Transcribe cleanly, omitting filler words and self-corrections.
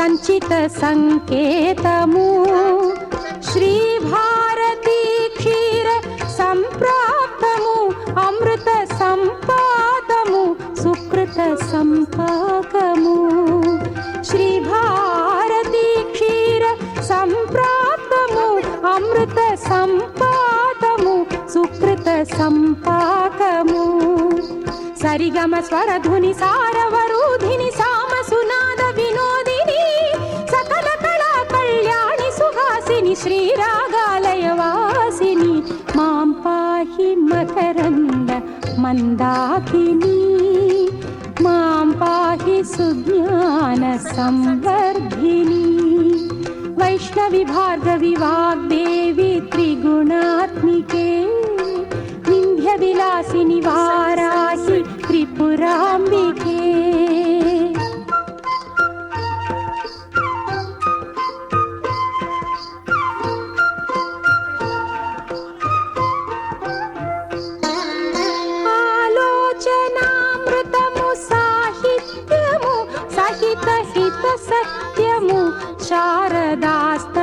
సంచిత సంకేతము శ్రీ భారతీ క్షీర సంప్రాప్తము అమృత సంపాదము సుకృత సంపాకము శ్రీ భారతీ క్షీర సంప్రాప్తము అమృత సంపాదము సుకృత సంపాకము సరిగమ స్వరధుని సారవరూధిని సామ సునాద వినోదిని సకల కళా కళ్యాణి సుహాసిని శ్రీరాగాలయ వాసిని మాం పాహి మకరంద మందాకిని మాం పాహి సుజ్ఞాన సంవర్ధిని వైష్ణవి భార్గవి వాగ్దేవి త్రిగుణాత్మికే వింధ్య విలాసిని వారాహి త్రిపురాంబికే ఆలోచనామృతము సాహిత్యము సహిత హిత సత్యము శారదాస్త